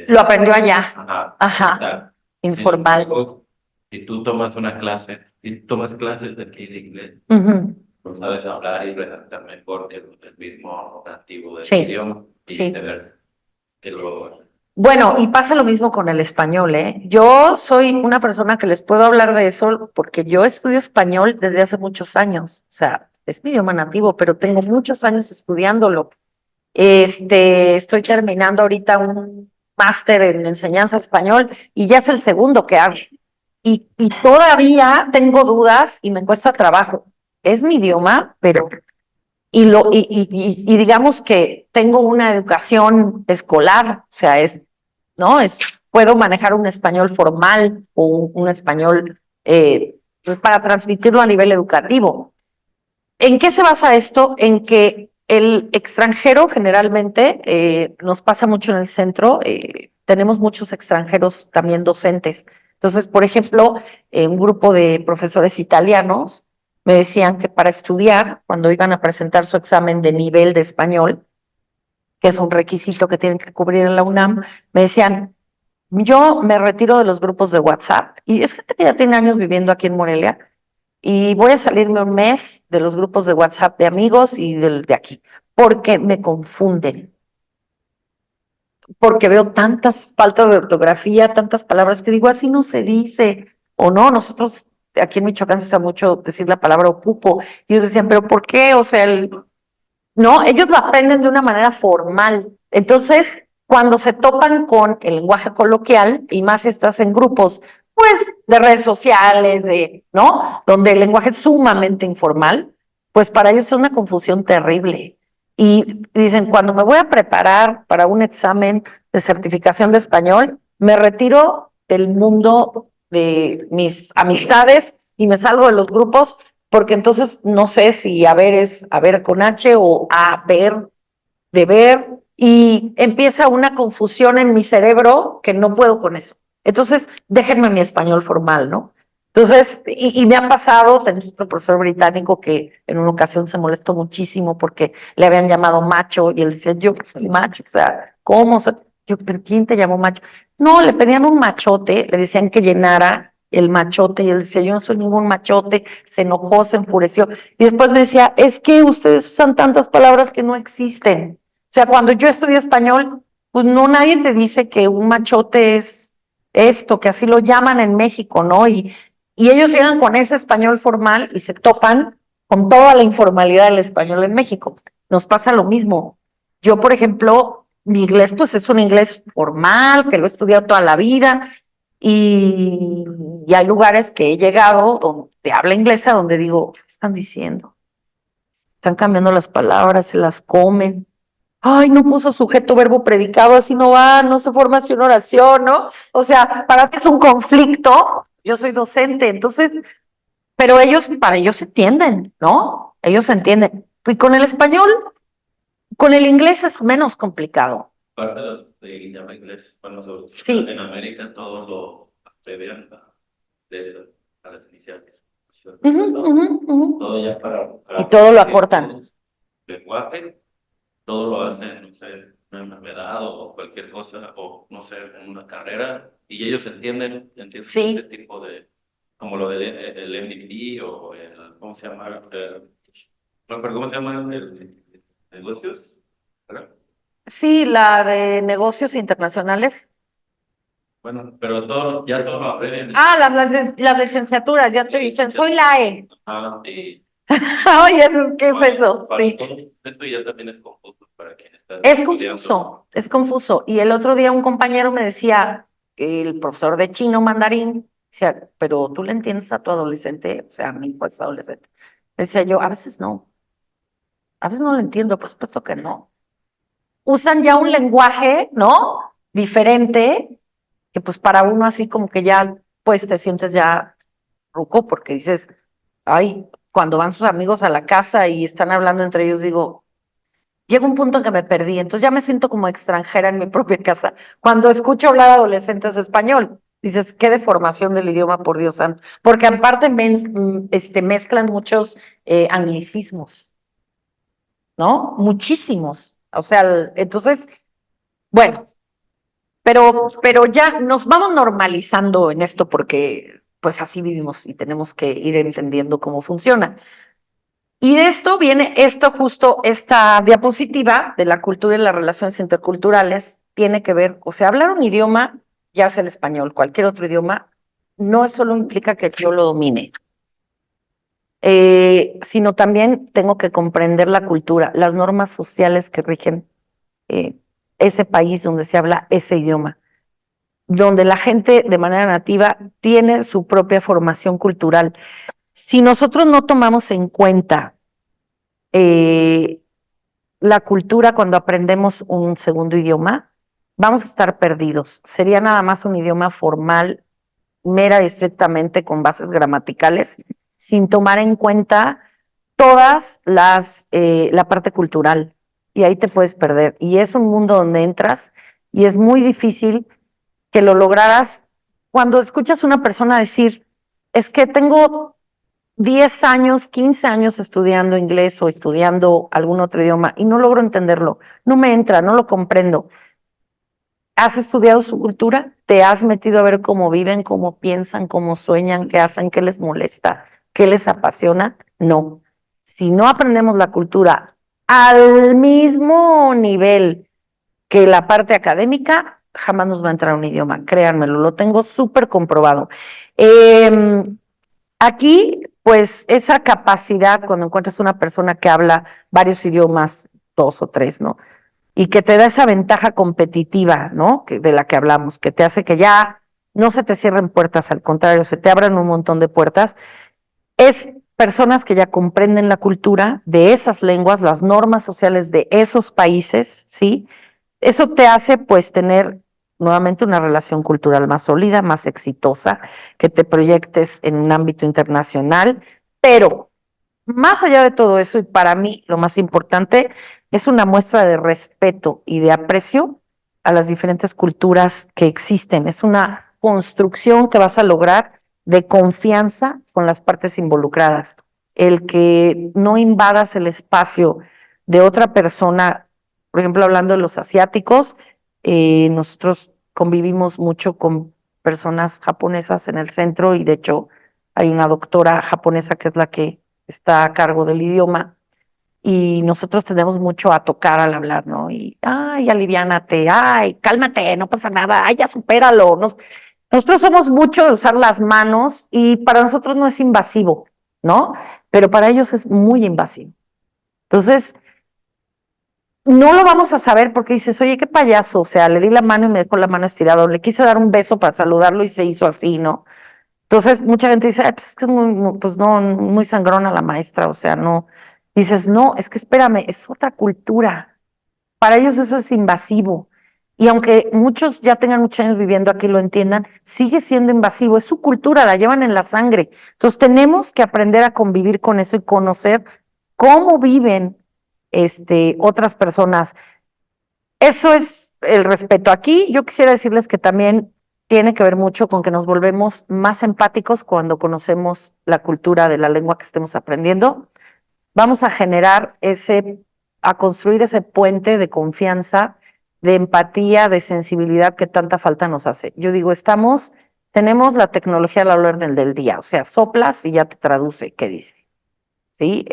Lo aprendió allá. Ajá. Informal. Sin embargo, si tú tomas una clase, si tomas clases de aquí de inglés, no sabes hablar y redactar mejor que el mismo nativo del idioma y viceversa. Bueno, y pasa lo mismo con el español, ¿eh? Yo soy una persona que les puedo hablar de eso porque yo estudio español desde hace muchos años. O sea, es mi idioma nativo, pero tengo muchos años estudiándolo. Estoy terminando ahorita un máster en enseñanza español y ya es el segundo que hago. Y todavía tengo dudas y me cuesta trabajo. Es mi idioma, pero y digamos que tengo una educación escolar, o sea, ¿no? Puedo manejar un español formal o un español para transmitirlo a nivel educativo. ¿En qué se basa esto? En que el extranjero generalmente, nos pasa mucho en el centro, tenemos muchos extranjeros también docentes. Entonces, por ejemplo, un grupo de profesores italianos me decían que para estudiar, cuando iban a presentar su examen de nivel de español, que es un requisito que tienen que cubrir en la UNAM, me decían, yo me retiro de los grupos de WhatsApp, y es gente que ya tiene años viviendo aquí en Morelia, y voy a salirme un mes de los grupos de WhatsApp de amigos y de aquí, porque me confunden, porque veo tantas faltas de ortografía, tantas palabras que digo, así no se dice, o no, nosotros aquí en Michoacán se usa mucho decir la palabra ocupo, y ellos decían, pero ¿por qué? O sea, no, ellos lo aprenden de una manera formal. Entonces, cuando se topan con el lenguaje coloquial, y más si estás en grupos, pues, de redes sociales, ¿no? Donde el lenguaje es sumamente informal, pues para ellos es una confusión terrible. Y dicen, cuando me voy a preparar para un examen de certificación de español, me retiro del mundo de mis amistades y me salgo de los grupos porque entonces no sé si a ver es a ver con H o a ver de ver, y empieza una confusión en mi cerebro que no puedo con eso. Entonces, déjenme mi español formal, ¿no? Entonces, y me ha pasado, tenemos otro profesor británico que en una ocasión se molestó muchísimo porque le habían llamado macho y él decía, yo soy macho, o sea, ¿cómo? Yo, ¿pero quién te llamó macho? No, le pedían un machote, le decían que llenara el machote y él decía, yo no soy ningún machote, se enojó, se enfureció. Y después me decía, es que ustedes usan tantas palabras que no existen. O sea, cuando yo estudié español, pues no, nadie te dice que un machote es esto, que así lo llaman en México, ¿no? Y ellos llegan con ese español formal y se topan con toda la informalidad del español en México. Nos pasa lo mismo. Yo, por ejemplo, mi inglés, pues es un inglés formal, que lo he estudiado toda la vida, y, y hay lugares que he llegado donde habla inglesa, donde digo, ¿qué están diciendo? Están cambiando las palabras, se las comen. Ay, no puso sujeto, verbo, predicado, así no va, no se forma así una oración, ¿no? O sea, para que es un conflicto, yo soy docente, entonces, pero ellos, para ellos se entienden, ¿no? Ellos se entienden. Y con el español, con el inglés es menos complicado. Parte de los de idioma inglés, bueno, Sí. en América todo lo abrevian a las iniciales. Todo ya para Y todo lo acortan. lenguaje, todo lo hacen, no sé, una enfermedad o cualquier cosa, o no sé, en una carrera, y ellos entienden Sí. este tipo de, como lo del el MVP o el, ¿cómo se llama? No, pero ¿cómo se llama? El negocios, ¿verdad? Sí, la de negocios internacionales. Bueno, pero todo, ya todo lo abrevian. Ah, las licenciaturas, ya te dicen, soy la E. Ajá, y Oye, ¿qué es eso? para Sí. todo esto ya también es confuso para quien está Es estudiando. confuso, es confuso. Y el otro día un compañero me decía, el profesor de chino mandarín, decía, pero tú le entiendes a tu adolescente, o sea, a mi hijo es adolescente. Decía yo, a veces no le entiendo, por supuesto que no. Usan ya un lenguaje, ¿no? Diferente, que pues para uno así como que ya, pues te sientes ya ruco, porque dices, ay, cuando van sus amigos a la casa y están hablando entre ellos, digo, llega un punto en que me perdí, entonces ya me siento como extranjera en mi propia casa. Cuando escucho hablar a adolescentes español, dices, qué deformación del idioma, por Dios santo, porque aparte mezclan muchos anglicismos, ¿no? Muchísimos. O sea, entonces, bueno, pero ya nos vamos normalizando en esto porque pues así vivimos y tenemos que ir entendiendo cómo funciona. Y de esto viene esto justo, esta diapositiva de la cultura y las relaciones interculturales, tiene que ver, o sea, hablar un idioma, ya sea el español, cualquier otro idioma, no solo implica que yo lo domine, sino también tengo que comprender la cultura, las normas sociales que rigen eh, ese país donde se habla ese idioma, donde la gente de manera nativa tiene su propia formación cultural. Si nosotros no tomamos en cuenta eh, la cultura cuando aprendemos un segundo idioma, vamos a estar perdidos. Sería nada más un idioma formal, mera y estrictamente con bases gramaticales, sin tomar en cuenta todas la parte cultural. Y ahí te puedes perder. Y es un mundo donde entras y es muy difícil que lo lograras cuando escuchas a una persona decir, es que tengo 10 años, 15 años estudiando inglés o estudiando algún otro idioma y no logro entenderlo, no me entra, no lo comprendo. ¿Has estudiado su cultura? ¿Te has metido a ver cómo viven, cómo piensan, cómo sueñan, qué hacen, qué les molesta, qué les apasiona? No. Si no aprendemos la cultura al mismo nivel que la parte académica, jamás nos va a entrar un idioma, créanmelo, lo tengo súper comprobado. Aquí, pues, esa capacidad, cuando encuentras una persona que habla varios idiomas, dos o tres, ¿no? Y que te da esa ventaja competitiva, ¿no? De la que hablamos, que te hace que ya no se te cierren puertas, al contrario, se te abran un montón de puertas, es personas que ya comprenden la cultura de esas lenguas, las normas sociales de esos países, ¿sí? Eso te hace, pues, tener nuevamente una relación cultural más sólida, más exitosa, que te proyectes en un ámbito internacional, pero más allá de todo eso, y para mí lo más importante, es una muestra de respeto y de aprecio a las diferentes culturas que existen. Es una construcción que vas a lograr de confianza con las partes involucradas. El que no invadas el espacio de otra persona, por ejemplo, hablando de los asiáticos, nosotros convivimos mucho con personas japonesas en el centro y de hecho hay una doctora japonesa que es la que está a cargo del idioma y nosotros tenemos mucho a tocar al hablar, ¿no? Y, ay, aliviánate, ay, cálmate, no pasa nada, ay, ya supéralo. Nosotros somos mucho de usar las manos y para nosotros no es invasivo, ¿no? Pero para ellos es muy invasivo. Entonces, no lo vamos a saber porque dices, oye, qué payaso, o sea, le di la mano y me dejó la mano estirada, o le quise dar un beso para saludarlo y se hizo así, ¿no? Entonces, mucha gente dice, "Ay, pues es que es pues no, muy sangrona la maestra, o sea, no. Dices, no, es que espérame, es otra cultura. Para ellos eso es invasivo. Y aunque muchos ya tengan muchos años viviendo aquí y lo entiendan, sigue siendo invasivo, es su cultura, la llevan en la sangre. Entonces tenemos que aprender a convivir con eso y conocer cómo viven otras personas. Eso es el respeto. Aquí yo quisiera decirles que también tiene que ver mucho con que nos volvemos más empáticos cuando conocemos la cultura de la lengua que estemos aprendiendo. Vamos a generar a construir ese puente de confianza, de empatía, de sensibilidad que tanta falta nos hace. Yo digo, tenemos la tecnología al orden del día, o sea, soplas y ya te traduce qué dice, ¿sí?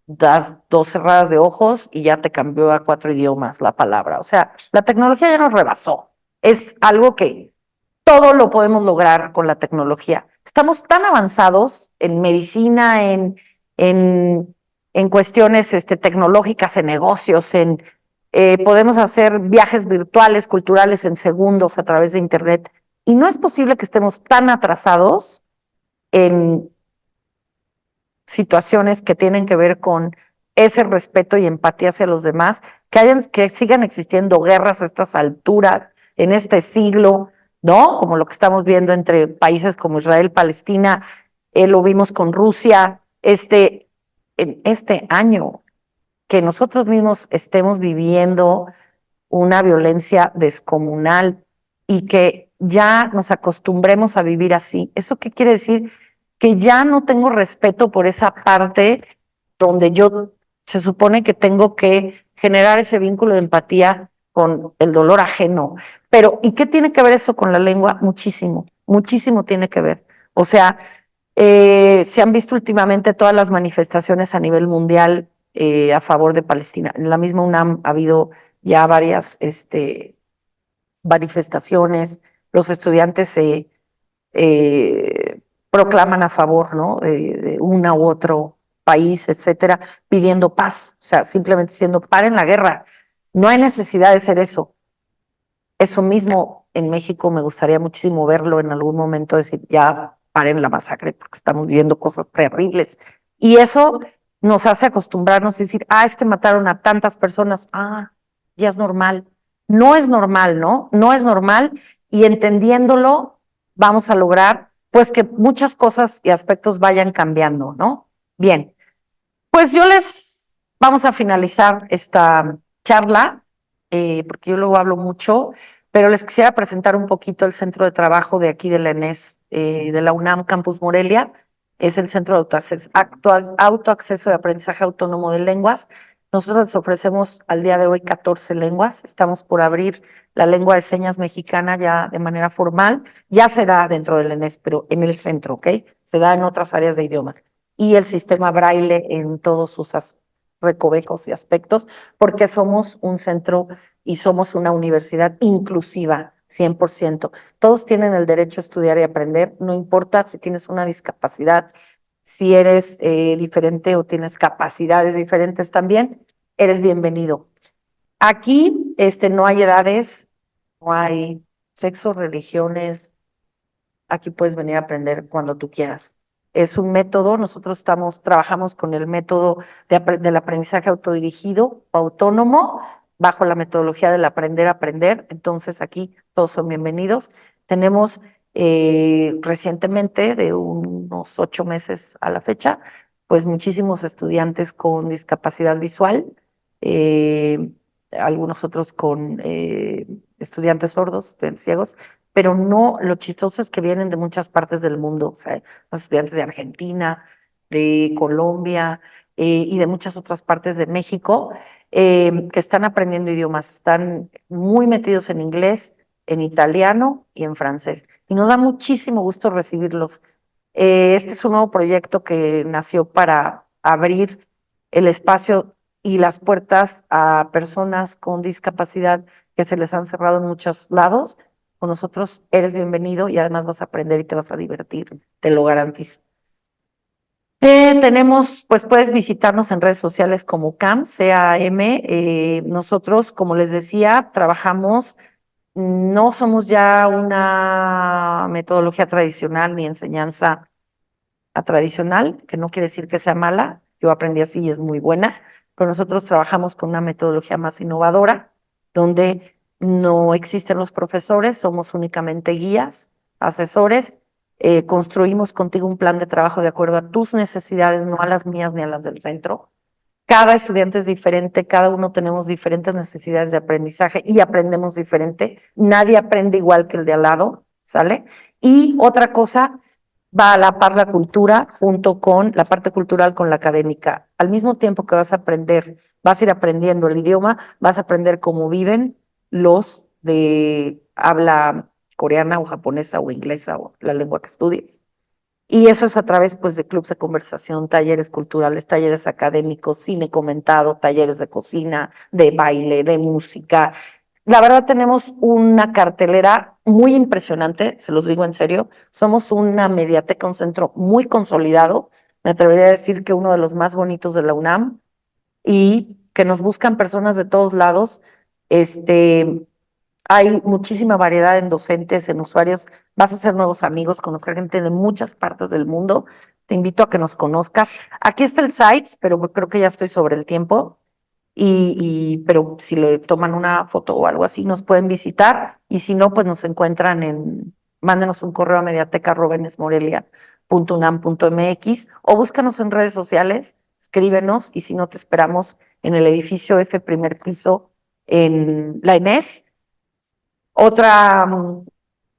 Das dos cerradas de ojos y ya te cambió a 4 idiomas la palabra. O sea, la tecnología ya nos rebasó. Es algo que todo lo podemos lograr con la tecnología. Estamos tan avanzados en medicina, en, en cuestiones tecnológicas, en negocios, podemos hacer viajes virtuales, culturales en segundos a través de Internet. Y no es posible que estemos tan atrasados en situaciones que tienen que ver con ese respeto y empatía hacia los demás, que sigan existiendo guerras a estas alturas, en este siglo, ¿no? Como lo que estamos viendo entre países como Israel, Palestina, lo vimos con Rusia, en este año, que nosotros mismos estemos viviendo una violencia descomunal y que ya nos acostumbremos a vivir así. ¿Eso qué quiere decir? Que ya no tengo respeto por esa parte donde yo se supone que tengo que generar ese vínculo de empatía con el dolor ajeno. Pero, ¿y qué tiene que ver eso con la lengua? Muchísimo, muchísimo tiene que ver. O sea, se han visto últimamente todas las manifestaciones a nivel mundial a favor de Palestina. En la misma UNAM ha habido ya varias manifestaciones, los estudiantes se proclaman a favor, ¿no? De una u otro país, etcétera, pidiendo paz, o sea, simplemente diciendo, paren la guerra. No hay necesidad de hacer eso. Eso mismo en México me gustaría muchísimo verlo en algún momento, decir, ya paren la masacre porque estamos viviendo cosas terribles. Y eso nos hace acostumbrarnos a decir, es que mataron a tantas personas, ya es normal. No es normal, ¿no? No es normal y entendiéndolo vamos a lograr pues que muchas cosas y aspectos vayan cambiando, ¿no? Bien, pues vamos a finalizar esta charla, porque yo luego hablo mucho, pero les quisiera presentar un poquito el centro de trabajo de aquí de la ENES, de la UNAM Campus Morelia. Es el Centro de Autoacceso de Aprendizaje Autónomo de Lenguas. Nosotros les ofrecemos al día de hoy 14 lenguas. Estamos por abrir la lengua de señas mexicana ya de manera formal. Ya se da dentro del ENES, pero en el centro, ¿ok? Se da en otras áreas de idiomas y el sistema braille en todos sus recovecos y aspectos, porque somos un centro y somos una universidad inclusiva, 100%. Todos tienen el derecho a estudiar y aprender, no importa si tienes una discapacidad, si eres diferente o tienes capacidades diferentes también, eres bienvenido. Aquí no hay edades, no hay sexo, religiones, aquí puedes venir a aprender cuando tú quieras. Es un método, nosotros trabajamos con el método del aprendizaje autodirigido o autónomo, bajo la metodología del aprender a aprender, entonces aquí todos son bienvenidos. Tenemos recientemente, de unos 8 meses a la fecha, pues muchísimos estudiantes con discapacidad visual, algunos otros con estudiantes sordos, ciegos, pero no, lo chistoso es que vienen de muchas partes del mundo, o sea, los estudiantes de Argentina, de Colombia y de muchas otras partes de México que están aprendiendo idiomas, están muy metidos en inglés, en italiano y en francés. Y nos da muchísimo gusto recibirlos. Este es un nuevo proyecto que nació para abrir el espacio y las puertas a personas con discapacidad que se les han cerrado en muchos lados. Con nosotros eres bienvenido y además vas a aprender y te vas a divertir, te lo garantizo. Tenemos, pues puedes visitarnos en redes sociales como CAM, C-A-M. Nosotros, como les decía, trabajamos, no somos ya una metodología tradicional ni enseñanza tradicional, que no quiere decir que sea mala, yo aprendí así y es muy buena, pero nosotros trabajamos con una metodología más innovadora, donde no existen los profesores, somos únicamente guías, asesores, construimos contigo un plan de trabajo de acuerdo a tus necesidades, no a las mías ni a las del centro. Cada estudiante es diferente, cada uno tenemos diferentes necesidades de aprendizaje y aprendemos diferente. Nadie aprende igual que el de al lado, ¿sale? Y otra cosa, va a la par la cultura junto con la parte cultural con la académica. Al mismo tiempo que vas a aprender, vas a ir aprendiendo el idioma, vas a aprender cómo viven los de habla coreana o japonesa o inglesa o la lengua que estudies. Y eso es a través, pues, de clubes de conversación, talleres culturales, talleres académicos, cine comentado, talleres de cocina, de baile, de música. La verdad tenemos una cartelera muy impresionante, se los digo en serio. Somos una mediateca, un centro muy consolidado. Me atrevería a decir que uno de los más bonitos de la UNAM y que nos buscan personas de todos lados. Este, hay muchísima variedad en docentes, en usuarios. Vas a hacer nuevos amigos, conocer gente de muchas partes del mundo. Te invito a que nos conozcas. Aquí está el site, pero creo que ya estoy sobre el tiempo. Pero si le toman una foto o algo así, nos pueden visitar. Y si no, pues nos encuentran mándenos un correo a mediateca@enesmorelia.unam.mx o búscanos en redes sociales, escríbenos y si no, te esperamos en el edificio F, primer piso, en la Enes. Otra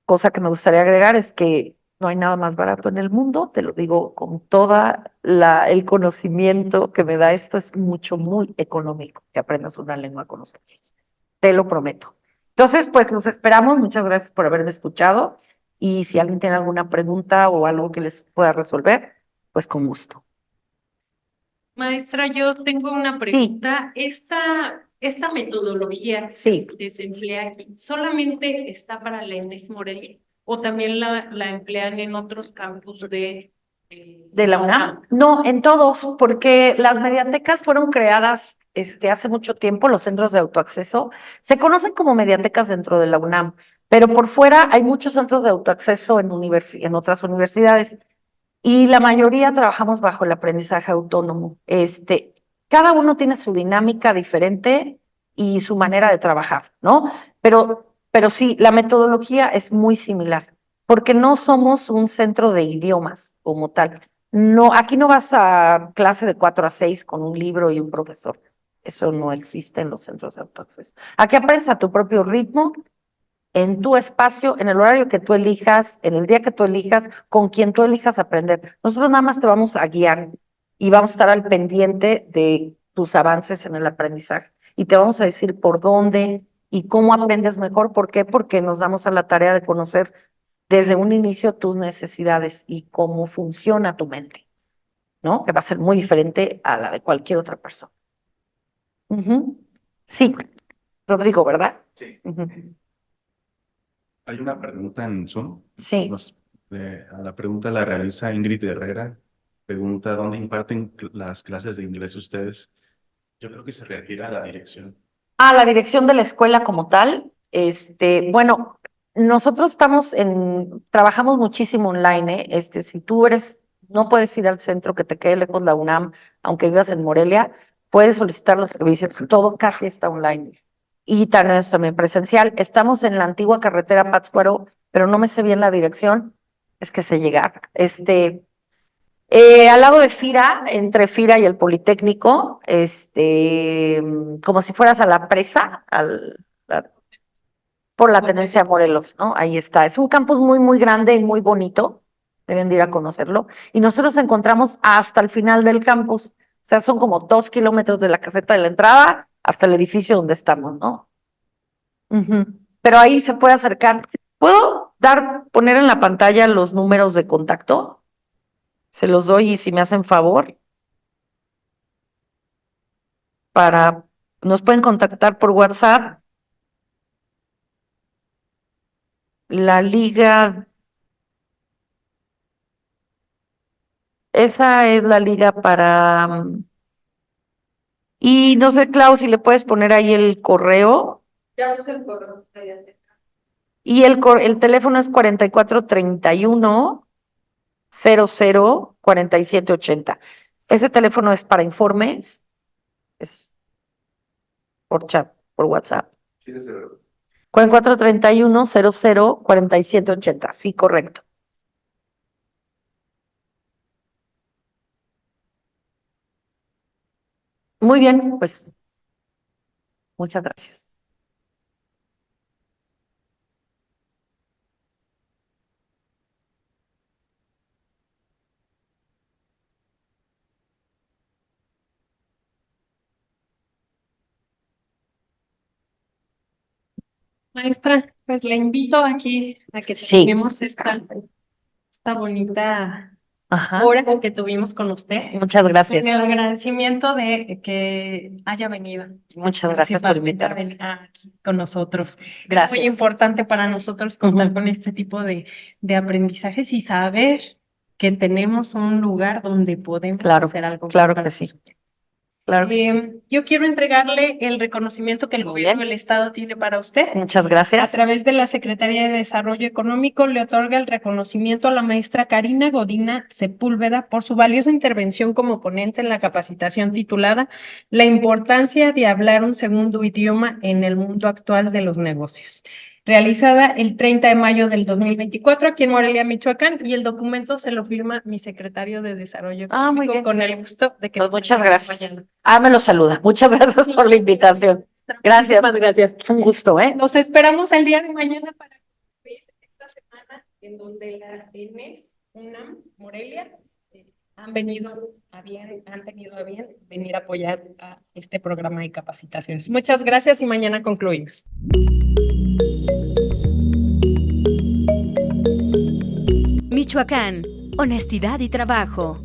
cosa que me gustaría agregar es que no hay nada más barato en el mundo, te lo digo con toda el conocimiento que me da esto, es mucho, muy económico que aprendas una lengua con nosotros, te lo prometo. Entonces, pues los esperamos, muchas gracias por haberme escuchado y si alguien tiene alguna pregunta o algo que les pueda resolver, pues con gusto. Maestra, yo tengo una pregunta. Esta metodología Sí. que se emplea aquí, ¿solamente está para la ENES Morelia o también la emplean en otros campus ¿De la UNAM? No, en todos, porque las mediatecas fueron creadas hace mucho tiempo, los centros de autoacceso. Se conocen como mediatecas dentro de la UNAM, pero por fuera hay muchos centros de autoacceso en otras universidades y la mayoría trabajamos bajo el aprendizaje autónomo. Cada uno tiene su dinámica diferente y su manera de trabajar, ¿no? Pero sí, la metodología es muy similar, porque no somos un centro de idiomas como tal. No, aquí no vas a clase de 4 a 6 con un libro y un profesor. Eso no existe en los centros de autoacceso. Aquí aprendes a tu propio ritmo, en tu espacio, en el horario que tú elijas, en el día que tú elijas, con quien tú elijas aprender. Nosotros nada más te vamos a guiar y vamos a estar al pendiente de tus avances en el aprendizaje y te vamos a decir por dónde y cómo aprendes mejor. ¿Por qué? Porque nos damos a la tarea de conocer desde un inicio tus necesidades y cómo funciona tu mente, ¿no? Que va a ser muy diferente a la de cualquier otra persona. Sí, Rodrigo, ¿verdad? Sí. Ujú. Hay una pregunta en Zoom. Sí. A la pregunta la realiza Ingrid Herrera. Pregunta, ¿dónde imparten las clases de inglés ustedes? Yo creo que se refiere a la dirección. La dirección de la escuela como tal, bueno, nosotros trabajamos muchísimo online, si tú no puedes ir al centro que te quede lejos la UNAM, aunque vivas en Morelia, puedes solicitar los servicios, todo casi está online. Y también presencial. Estamos en la antigua carretera Pátzcuaro, pero no me sé bien la dirección, es que sé llegar. Al lado de FIRA, entre FIRA y el Politécnico, como si fueras a la presa, por la tenencia de Morelos, ¿no? Ahí está. Es un campus muy, muy grande y muy bonito. Deben de ir a conocerlo. Y nosotros nos encontramos hasta el final del campus. O sea, son como 2 kilómetros de la caseta de la entrada hasta el edificio donde estamos, ¿no? Ujú. Pero ahí se puede acercar. ¿Puedo poner en la pantalla los números de contacto? Se los doy y si me hacen favor, nos pueden contactar por WhatsApp. La liga, esa es la liga y no sé, Clau, si le puedes poner ahí el correo. Ya puse el correo. Y el teléfono es 4431-004780. Ese teléfono es para informes, es por chat, por WhatsApp. 4431-004780. Sí, correcto. Muy bien, pues muchas gracias. Maestra, pues le invito aquí a que Sí. terminemos esta bonita Ajá. hora que tuvimos con usted. Muchas gracias. En el agradecimiento de que haya venido. Muchas gracias por Principalmente a invitarme. venir aquí con nosotros. Gracias. Es muy importante para nosotros contar Ujú. con este tipo de aprendizajes y saber que tenemos un lugar donde podemos Claro, hacer algo. claro para que sí. nosotros. Claro que sí. Yo quiero entregarle el reconocimiento que el Muy gobierno bien. del Estado tiene para usted. Muchas A gracias. través de la Secretaría de Desarrollo Económico le otorga el reconocimiento a la maestra Karina Godina Sepúlveda por su valiosa intervención como ponente en la capacitación titulada La importancia de hablar un segundo idioma en el mundo actual de los negocios, realizada el 30 de mayo del 2024 aquí en Morelia, Michoacán, y el documento se lo firma mi secretario de Desarrollo Ah, muy Económico bien. con el gusto de que Pues nos muchas haya gracias. acompañado. Me lo saluda. Muchas gracias por la invitación. Gracias. Muchísimas gracias. Un gusto, ¿eh? Nos esperamos el día de mañana para concluir esta semana en donde la ENES, UNAM, Morelia, han tenido a bien venir a apoyar a este programa de capacitaciones. Muchas gracias y mañana concluimos. Michoacán, honestidad y trabajo.